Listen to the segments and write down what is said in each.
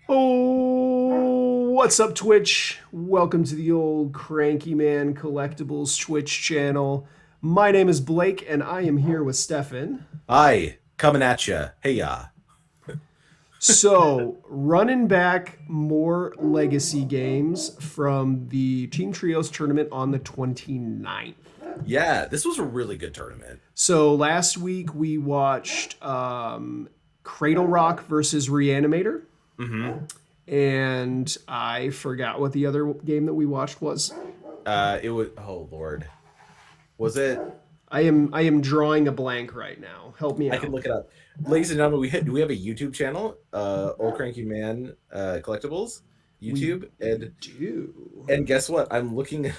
Oh, what's up, Twitch? Welcome to the old Cranky Man Collectibles Twitch channel. My name is Blake, and I am here with Stefan. Hi, coming at you. Hey, ya. So, running back more legacy games from the Team Trios tournament on the 29th. Yeah, this was a really good tournament. So, last week we watched Cradle Rock versus Reanimator. Mm-hmm. And I forgot what the other game that we watched was. It was. Oh Lord, was it? I am drawing a blank right now. Help me I out. can look it up, ladies and gentlemen. We have a YouTube channel, Old Cranky Man Collectibles, We YouTube, and do. and guess what? I'm looking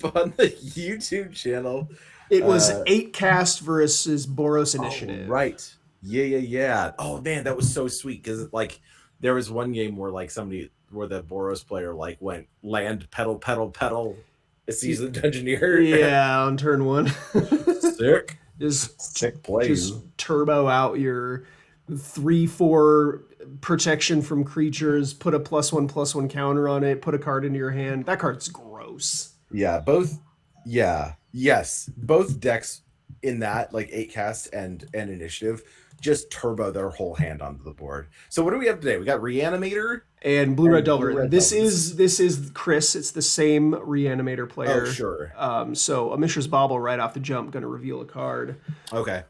up on the YouTube channel. It was Uh, 8cast versus Boros oh Initiative. right, yeah. Oh man, that was so sweet because like there was one game where like somebody where the Boros player like went land pedal. It sees the Dungeoneer. Yeah, on turn one. Sick. just Sick plays. just turbo out your 3/4 protection from creatures, put a +1/+1 counter on it, put a card into your hand. That card's gross. Yeah, both. Yeah, yes, both decks in that like 8 cast and initiative just turbo their whole hand onto the board. So what do we have today? We got Reanimator And Blue Red and Delver. Blue Red This Delver. is Chris. It's the same Reanimator Oh player. sure. So a Mishra's Bauble right off the jump going to reveal a card. Okay.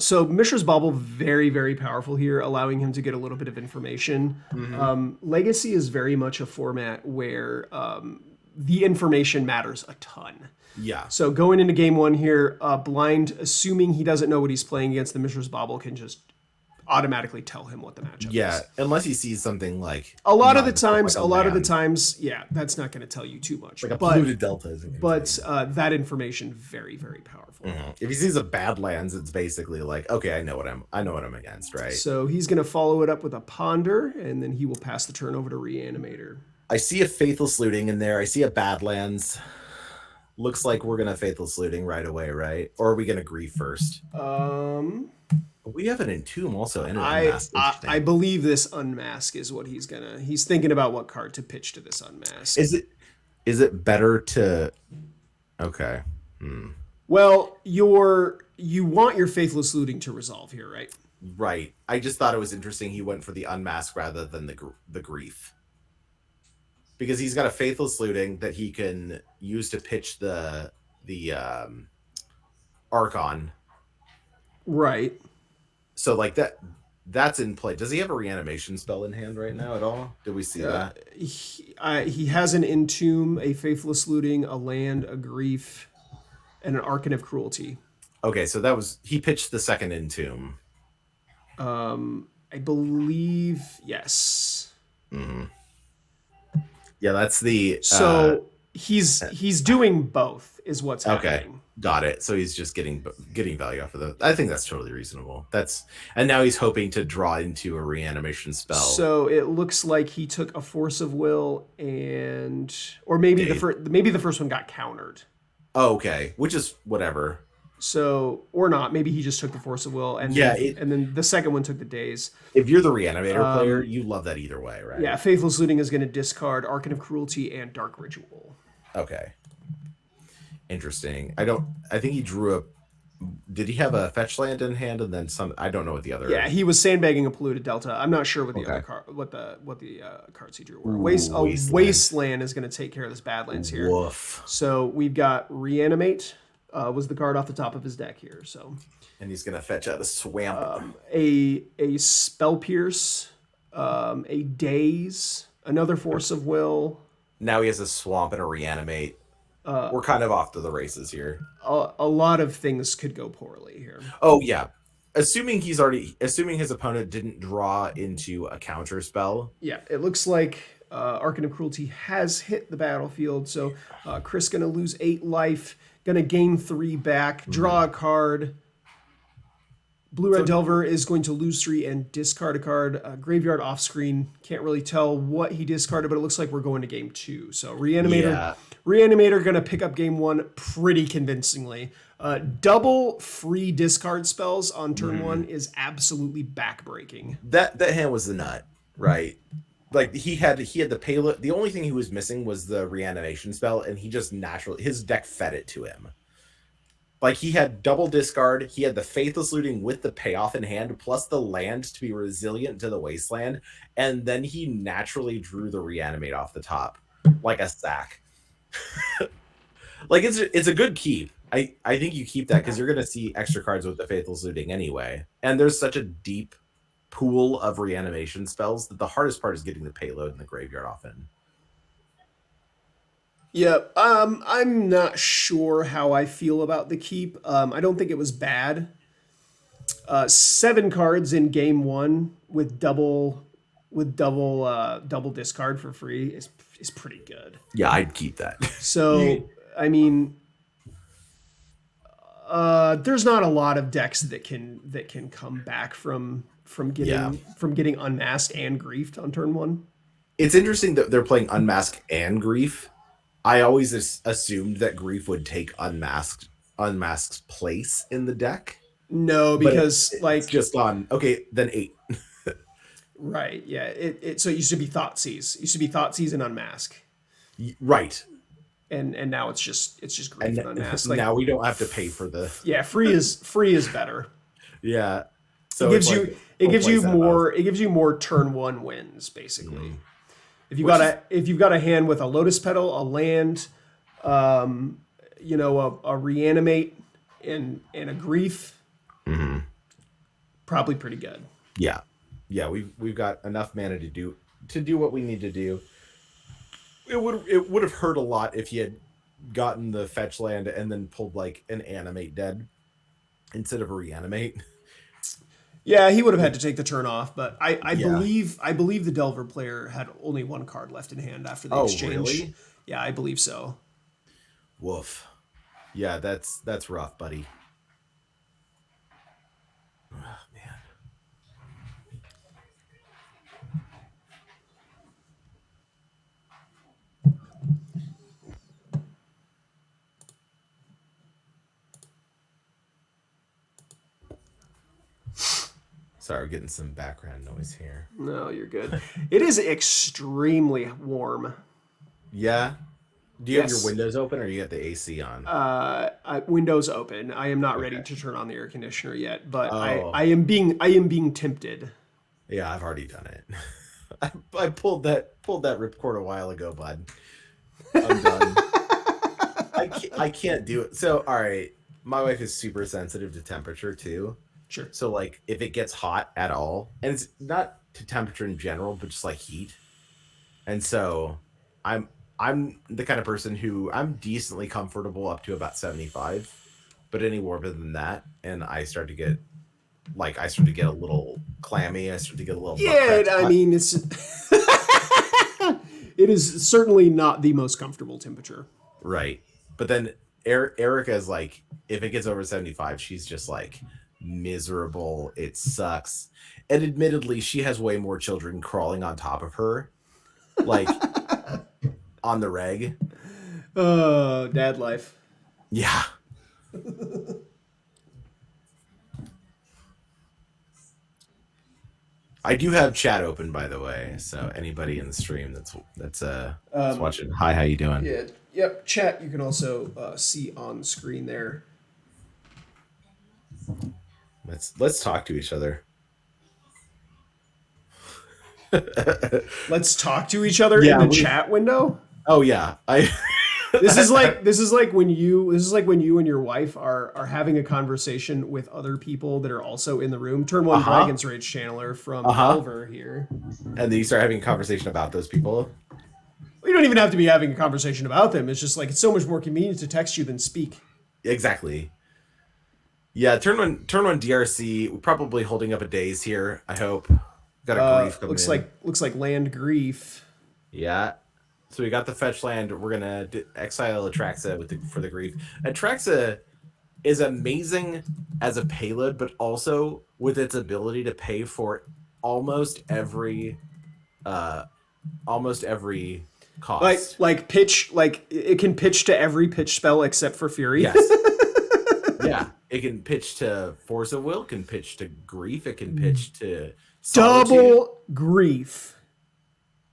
So Mishra's Bauble very very powerful here, allowing him to get a little bit of information. Mm-hmm. Legacy is very much a format where the information matters a ton. Yeah. So going into game one here, blind, assuming he doesn't know what he's playing against, the Mishra's Bauble can just automatically tell him what the matchup Yeah. is. Unless he sees something like A lot of the none, times, like a land, yeah, that's not going to tell you too much. like a but polluted delta isn't gonna but tell you. that information very very powerful. If he sees a Badlands, it's basically like, okay, I know what I'm against, right? So he's going to follow it up with a Ponder, and then he will pass the turn over to Reanimator. I see a Faithless Looting in there. I see a Badlands. Looks like we're gonna Faithless Looting right away, right? Or are we gonna Grief first? We have an Entomb also and an Unmasked. I believe this Unmask is what he's thinking about what card to pitch to this Unmask. Is it better to? Okay. Well, you want your Faithless Looting to resolve here, right? Right. I just thought it was interesting. He went for the Unmask rather than the Grief, because he's got a Faithless Looting that he can use to pitch the Archon. Right. So like that's in play. Does he have a reanimation spell in hand right now at all? Did we see that? He has an Entomb, a Faithless Looting, a Land, a Grief, and an Archon of Cruelty. Okay, so he pitched the second Entomb. I believe yes. Yeah, that's the So he's doing both is what's okay. happening. Got it. So he's just getting value off of the. I think that's totally reasonable. And now he's hoping to draw into a reanimation spell. So it looks like he took a Force of Will or maybe the first one got countered. Oh, okay, which is whatever. So or not, maybe he just took the Force of Will and then the second one took the Daze. If you're the Reanimator player, you love that either way, right? Yeah, Faithless Looting is going to discard Archon of Cruelty and Dark Ritual. Okay. Interesting. I think he drew a. Did he have a fetch land in hand and then some? I don't know what the other. Yeah, he was sandbagging a polluted delta. I'm not sure what the other cards he drew were. Wasteland is going to take care of this Badlands here. Woof. So we've got Reanimate was the card off the top of his deck here. So and he's gonna fetch out a swamp. A Spell Pierce, a Daze, another Force of Will. Now he has a swamp and a Reanimate. We're kind of off to the races here. A lot of things could go poorly here. Oh yeah, assuming his opponent didn't draw into a counter spell. Yeah, it looks like Archon of Cruelty has hit the battlefield. So Chris gonna lose 8 life, gonna gain 3 back, draw a card. Blue Red Delver is going to lose 3 and discard a card. Graveyard off screen. Can't really tell what he discarded, but it looks like we're going to game 2. So Reanimator going to pick up game 1 pretty convincingly. Double free discard spells on turn 1 is absolutely backbreaking. That hand was the nut, right? like he had the payload. The only thing he was missing was the reanimation spell, and he just naturally his deck fed it to him. Like he had double discard, he had the Faithless Looting with the payoff in hand, plus the land to be resilient to the wasteland, and then he naturally drew the reanimate off the top like a sack. Like it's a good keep. I think you keep that because you're gonna see extra cards with the Faithless Looting anyway, and there's such a deep pool of reanimation spells that the hardest part is getting the payload in the graveyard often. Yeah, I'm not sure how I feel about the keep. I don't think it was bad. 7 cards in game 1 with double discard for free is pretty good. Yeah, I'd keep that. So I mean, there's not a lot of decks that can come back from getting unmasked and griefed on turn 1. It's interesting that they're playing Unmask and Grief. I always assumed that Grief would take Unmasked's place in the deck. No, because it's just gone. Okay, then 8. Right. Yeah. So it used to be Thoughtseize. It used to be Thoughtseize and Unmask. Right. And now it's just Grief and Unmask. Now we don't have to pay for the. Yeah, free is better. Yeah. So it gives you more turn 1 wins basically. Mm-hmm. If you've got a hand with a Lotus Petal, a land, a Reanimate, and a Grief, probably pretty good. Yeah, we've got enough mana to do what we need to do. It would have hurt a lot if you had gotten the fetch land and then pulled like an Animate dead instead of a Reanimate. Yeah, he would have had to take the turn off, but I believe the Delver player had only 1 card left in hand after the exchange. Really? Yeah, I believe so. Woof. Yeah, that's rough, buddy. Oh, man. Sorry, we're getting some background noise here. No, you're good. It is extremely warm. Yeah. Do you have your windows open or you got the AC on? Windows open. I am not ready to turn on the air conditioner yet, but I am being tempted. Yeah, I've already done it. I pulled that ripcord a while ago, bud. I'm done. I can't do it. So, all right, my wife is super sensitive to temperature too. Sure. So like if it gets hot at all, and it's not to temperature in general, but just like heat. And so I'm the kind of person who I'm decently comfortable up to about 75, but any warmer than that, and I start to get a little clammy. I start to get a little. Yeah, I mean it's it is certainly not the most comfortable temperature. Right, but then Erica is like, if it gets over 75, she's just like miserable. It sucks, and admittedly, she has way more children crawling on top of her, like. On the reg. Oh, dad life. Yeah. I do have chat open, by the way, so anybody in the stream that's watching. Hi, how you doing? Yeah. Yep. Chat. You can also see on the screen there. Let's talk to each other. Let's talk to each other in the chat window. Oh yeah, This is like when you and your wife are having a conversation with other people that are also in the room. Turn 1 Dragon's Rage channeler from Oliver here. And then you start having a conversation about those people. You don't even have to be having a conversation about them. It's just like it's so much more convenient to text you than speak. Exactly. Yeah, turn one DRC. We're probably holding up a daze here. I hope. Got a grief coming in. Looks like land grief. Yeah. So we got the fetch land. We're gonna exile Atraxa for the grief. Atraxa is amazing as a payload, but also with its ability to pay for almost every cost. Like pitch, like it can pitch to every pitch spell except for Fury. Yes. Yeah, it can pitch to Force of Will. Can pitch to grief. It can pitch to Solitude. Double grief.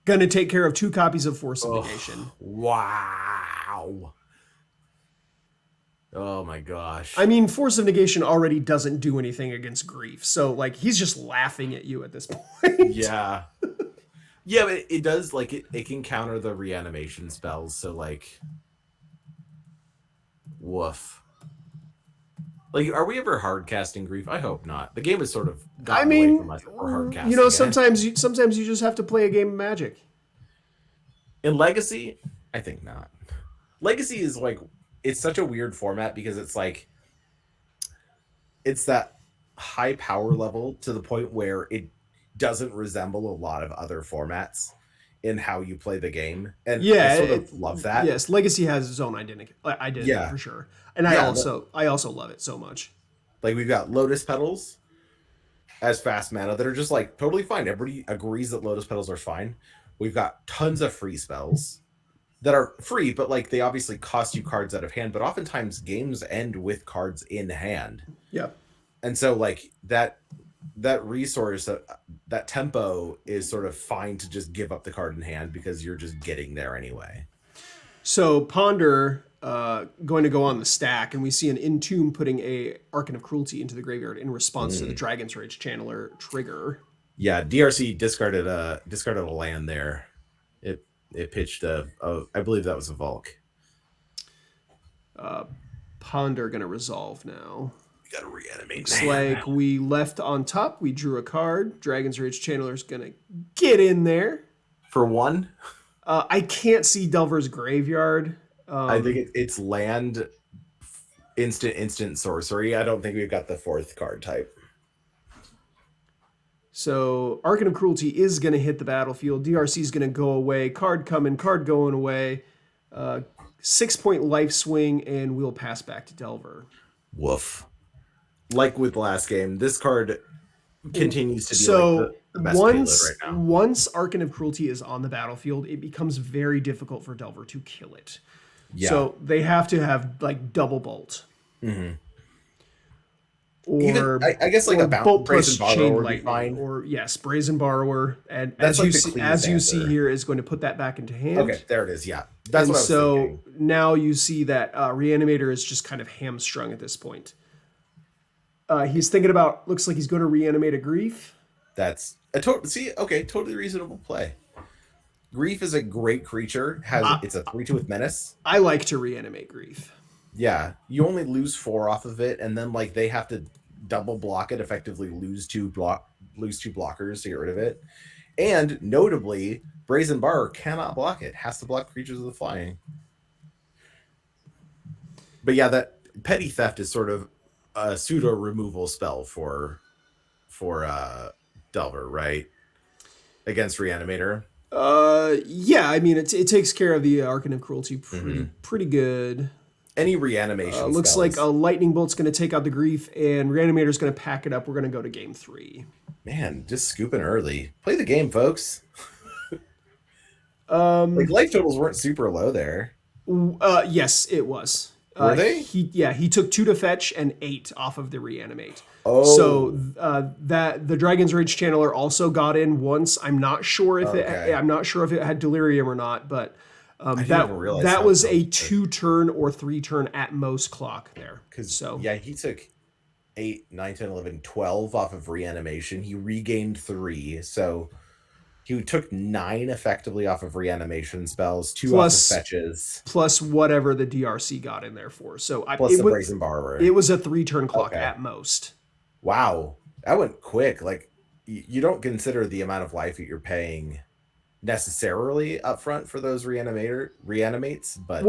Gonna take care of 2 copies of Force of Negation. Wow. Oh my gosh. I mean, Force of Negation already doesn't do anything against grief, so like he's just laughing at you at this point. Yeah. Yeah, but it does, like, it can counter the reanimation spells, so like, woof. Like, are we ever hard casting grief? I hope not. The game has sort of gotten away from us for hard casting. You know, sometimes you just have to play a game of Magic. In Legacy, I think not. Legacy is like, it's such a weird format because it's like, it's that high power level to the point where it doesn't resemble a lot of other formats in how you play the game. And yeah, I sort of love that. Yes, Legacy has its own identity Yeah. for sure. And I also love it so much. Like, we've got Lotus Petals as fast mana that are just like totally fine. Everybody agrees that Lotus Petals are fine. We've got tons of free spells that are free, but like they obviously cost you cards out of hand, but oftentimes games end with cards in hand. Yeah. And so like that resource, that tempo is sort of fine to just give up the card in hand because you're just getting there anyway. So Ponder going to go on the stack, and we see an Entomb putting a Archon of Cruelty into the graveyard in response to the Dragon's Rage Channeler trigger. Yeah, DRC discarded a land there. It pitched I believe that was a Volk. Ponder going to resolve now. We got to reanimate. Looks like we left on top. We drew a card. Dragon's Rage Channeler's going to get in there. For 1? I can't see Delver's Graveyard. I think it's land, instant sorcery. I don't think we've got the 4th card type. So Archon of Cruelty is going to hit the battlefield. DRC is going to go away. Card coming, card going away. 6-point life swing, and we'll pass back to Delver. Woof. Like with the last game, this card continues to be like the best payload right now. Once Archon of Cruelty is on the battlefield, it becomes very difficult for Delver to kill it. Yeah. So they have to have like double bolt. Mm-hmm. Or even, I guess like a bolt plus chain lightning, fine. Or yes, Brazen Borrower, and that's as you see here is going to put that back into hand. Okay, there it is. Yeah, that's what I was thinking. Now you see that Reanimator is just kind of hamstrung at this point. He's thinking about. Looks like he's going to reanimate a Grief. That's a totally reasonable play. Grief is a great creature. It's a 3/2 with menace. I like to reanimate Grief. Yeah, you only lose 4 off of it, and then like they have to double block it, effectively lose two blockers to get rid of it. And notably, Brazen Borrower cannot block it; has to block creatures with flying. But yeah, that Petty Theft is sort of a pseudo removal spell for Delver, right? Against Reanimator. Yeah, I mean it takes care of the Archon of Cruelty pretty good. Any reanimation looks spells. Like a Lightning Bolt's going to take out the Grief, and Reanimator's going to pack it up. We're going to go to game 3. Man, just scooping early. Play the game, folks. Like life totals weren't super low there. Yes, it was. Were they? He took 2 to fetch and 8 off of the reanimate. Oh. So that the Dragon's Rage Channeler also got in once. I'm not sure if it had Delirium or not, but that was a 2-turn or 3-turn at most clock there. Yeah, he took 8, 9, 10, 11, 12 off of reanimation. He regained 3, so he took 9 effectively off of reanimation spells, 2 off of fetches, plus whatever the DRC got in there for. So plus the Brazen Borrower. It was a 3-turn clock at most. Wow, that went quick. Like you don't consider the amount of life that you're paying necessarily up front for those reanimates, but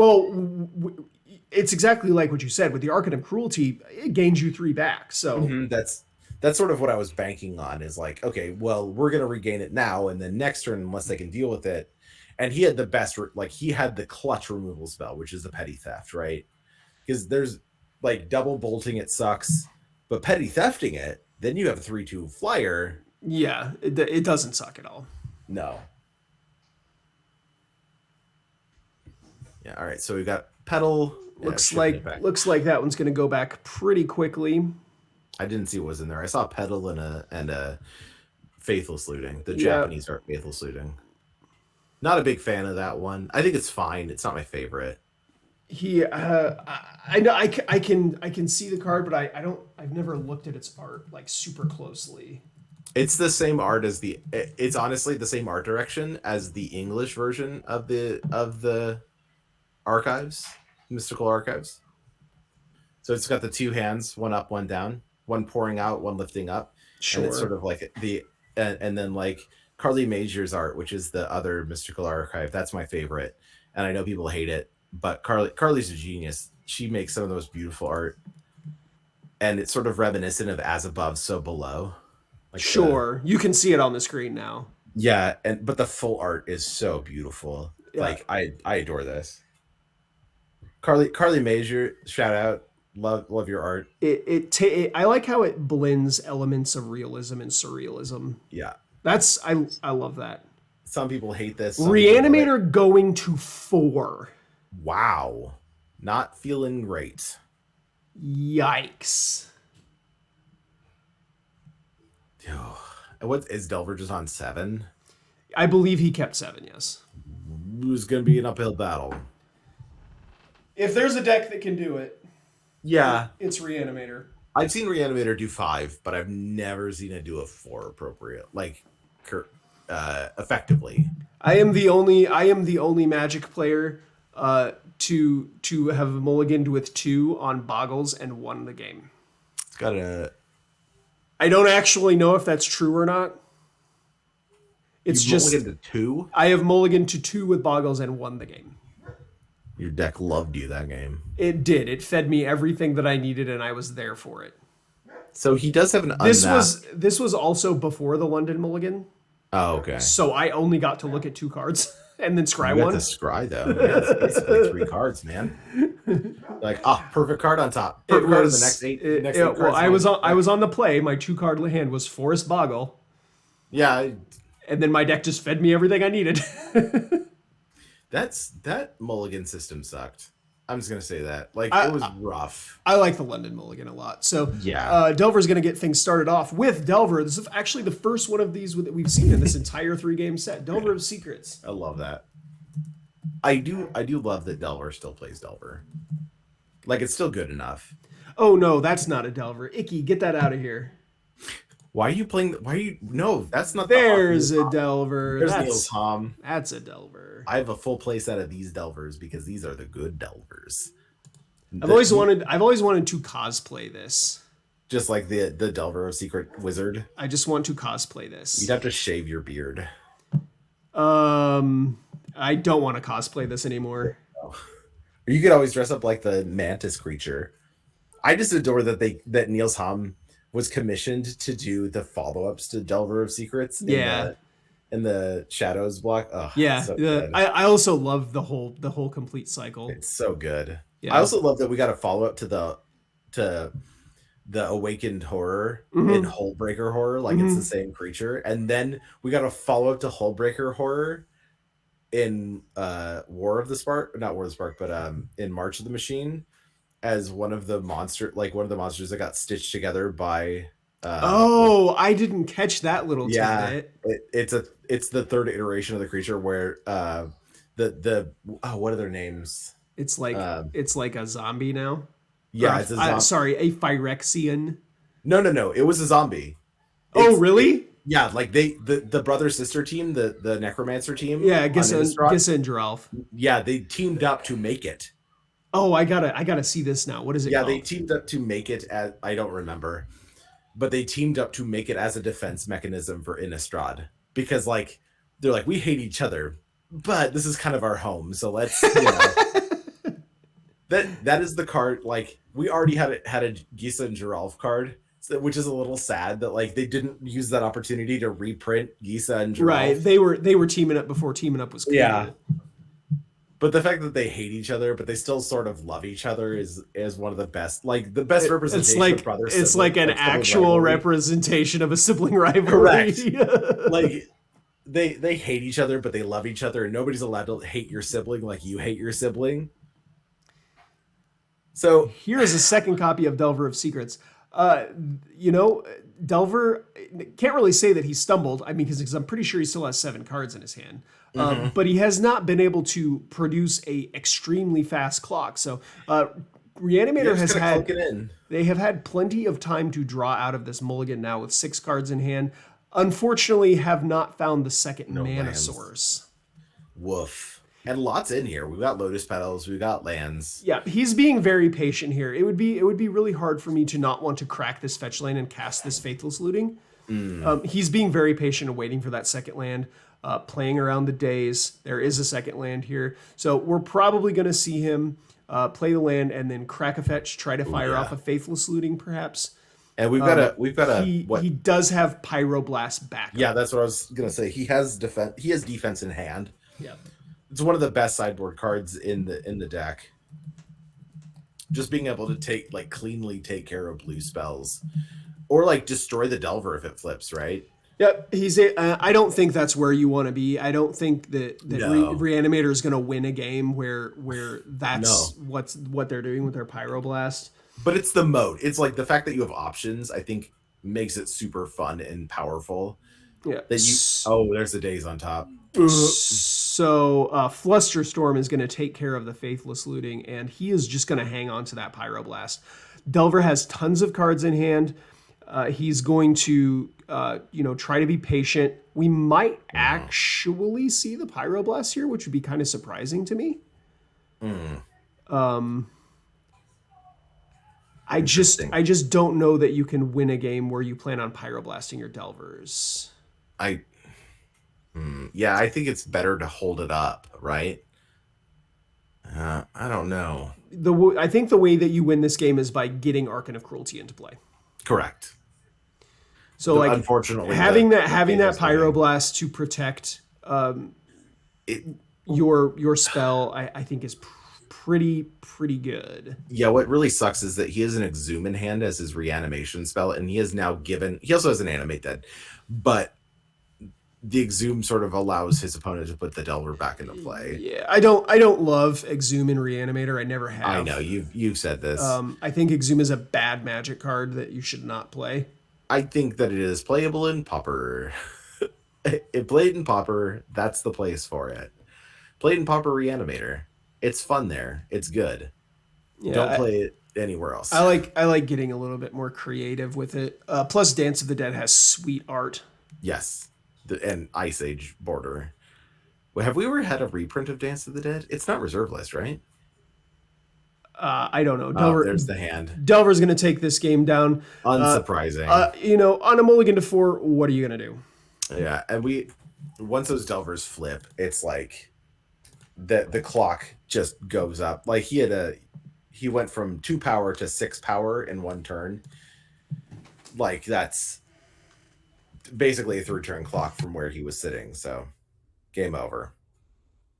it's exactly like what you said with the Archon of Cruelty. It gains you 3 back. So that's sort of what I was banking on, is like, okay, well, we're gonna regain it now, and then next turn, unless they can deal with it. And he had the best, he had the clutch removal spell, which is the Petty Theft, right? Because there's like double bolting, it sucks, but Petty Thefting it, then you have a 3/2 flyer. Yeah, it doesn't suck at all. No. Yeah, all right, so we got Petal. Looks like that one's going to go back pretty quickly. I didn't see what was in there. I saw Petal and a Faithless Looting. The Japanese are Faithless Looting. Not a big fan of that one. I think it's fine. It's not my favorite. I know I can see the card, but I've never looked at its art like super closely. It's the same art as it's honestly the same art direction as the English version of the archives, mystical archives. So it's got the two hands, one up, one down, one pouring out, one lifting up. Sure. And it's sort of like and then like Carly Major's art, which is the other mystical archive. That's my favorite. And I know people hate it, but Carly's a genius. She makes some of the most beautiful art. And it's sort of reminiscent of As Above, So Below. Like sure. You can see it on the screen now. Yeah, but the full art is so beautiful. Yeah. Like I adore this. Carly Major, shout out. Love your art. I like how it blends elements of realism and surrealism. Yeah. I love that. Some people hate this. Reanimator going to 4. Wow. Not feeling great. Yikes. What is Delver just on 7? I believe he kept 7, yes. It was gonna be an uphill battle. If there's a deck that can do it, yeah, it's Reanimator. I've seen Reanimator do 5, but I've never seen it do a 4 appropriate, like effectively. I am the only Magic player to have mulliganed with 2 on Boggles and won the game. It's got a. I don't actually know if that's true or not. It's just mulliganed to 2. I have mulliganed to 2 with Boggles and won the game. Your deck loved you that game. It did. It fed me everything that I needed, and I was there for it. So he does have an unmasked. This was also before the London Mulligan. Oh, okay. So I only got to look at 2 cards and then scry you one. got to scry though. Yeah, it's basically 3 cards, man. Like, perfect card on top. Perfect card in the next 8. Next 8 cards. Well, I was on the play. My 2-card hand was Forest Boggle. Yeah. And then my deck just fed me everything I needed. That mulligan system sucked. I'm just gonna say that. Like, it was rough. I like the London Mulligan a lot. So yeah, Delver's gonna get things started off with Delver. This is actually the first one of these that we've seen in this entire 3-game set. Delver of Secrets. I love that. I do love that Delver still plays Delver. Like, it's still good enough. Oh no, that's not a Delver. Icky, get that out of here. Why are you playing? No, that's not. There's a Delver. There's Neil's Tom. That's a Delver. I have a full play set of these Delvers because these are the good Delvers. I've always wanted to cosplay this. Just like the Delver of Secret Wizard. I just want to cosplay this. You'd have to shave your beard. I don't want to cosplay this anymore. Oh. You could always dress up like the mantis creature. I just adore that Niels Hom was commissioned to do the follow-ups to Delver of Secrets in the Shadows block. Oh, yeah. So I also love the whole complete cycle. It's so good. Yeah. I also love that we got a follow-up to the Awakened Horror in Hullbreaker Horror, like it's the same creature. And then we got a follow-up to Hullbreaker Horror in War of the Spark, not War of the Spark, but in March of the Machine, as one of the monsters that got stitched together by I didn't catch that little tidbit. It's the third iteration of the creature where what are their names? It's like a zombie now. Yeah, it's a zombie. Sorry, a Phyrexian. No, it was a zombie. Oh, really? Yeah, like the brother sister team, the necromancer team. Yeah, Gissa and Geralf. Yeah, they teamed up to make it. Oh, I gotta see this now. What is it called? They teamed up to make it as, I don't remember, but they teamed up to make it as a defense mechanism for Innistrad, because like they're like, we hate each other, but this is kind of our home, so let's that is the card. Like, we already had a Gisa and Geralf card, which is a little sad that like they didn't use that opportunity to reprint Gisa and Geralf. Right, they were teaming up before teaming up was cool. Yeah. But the fact that they hate each other, but they still sort of love each other is one of the best, like the best representation of brothers. It's like an actual representation of a sibling rivalry. Correct. Like they hate each other, but they love each other, and nobody's allowed to hate your sibling like you hate your sibling. So here is a second copy of Delver of Secrets. Delver can't really say that he stumbled. I mean, because I'm pretty sure he still has 7 cards in his hand. But he has not been able to produce a extremely fast clock. So Reanimator has had they have had plenty of time to draw out of this mulligan now with 6 cards in hand. Unfortunately, have not found the second mana source. Woof. And lots in here. We've got Lotus Petals. We've got lands. Yeah, he's being very patient here. It would be really hard for me to not want to crack this fetch land and cast this Faithless Looting. He's being very patient and waiting for that second land, playing around the days. There is a second land here. So we're probably going to see him play the land and then crack a fetch, try to fire off a Faithless Looting perhaps. And we've got he does have Pyroblast back. Yeah, that's what I was going to say. He has defense in hand. Yeah. It's one of the best sideboard cards in the deck. Just being able to cleanly take care of blue spells, or like destroy the Delver if it flips, right? Yep, I don't think that's where you want to be. I don't think that Reanimator is going to win a game where that's what they're doing with their Pyroblast. But it's the mode. It's like the fact that you have options, I think, makes it super fun and powerful. Yeah. There's the days on top. So Flusterstorm is going to take care of the Faithless Looting, and he is just going to hang on to that Pyroblast. Delver has tons of cards in hand. He's going to try to be patient. We might actually see the Pyroblast here, which would be kind of surprising to me. I just don't know that you can win a game where you plan on Pyroblasting your Delvers. I think it's better to hold it up, right? I don't know. I think the way that you win this game is by getting Archon of Cruelty into play. Correct. So, unfortunately, having that Pyroblast to protect your spell, I think is pretty good. Yeah, what really sucks is that he has an Exhume in hand as his reanimation spell, and he has now given. He also has an Animate Dead, but the Exhume sort of allows his opponent to put the Delver back into play. Yeah, I don't love Exhume in Reanimator. I never have. I know you've said this. I think Exhume is a bad Magic card that you should not play. I think that it is playable in Pauper. It played in Pauper. That's the place for it. Played in Pauper Reanimator. It's fun there. It's good. Yeah, don't play it anywhere else. I like getting a little bit more creative with it. Plus, Dance of the Dead has sweet art. Yes. And Ice Age border. Well, have we ever had a reprint of Dance of the Dead? It's not reserve list, right? I don't know. Delver, there's the hand. Delver's going to take this game down. Unsurprising. On a mulligan to 4, what are you going to do? Yeah, and once those Delvers flip, it's like the clock just goes up. Like he went from 2 power to 6 power in one turn. Like that's basically a 3-turn clock from where he was sitting. So game over.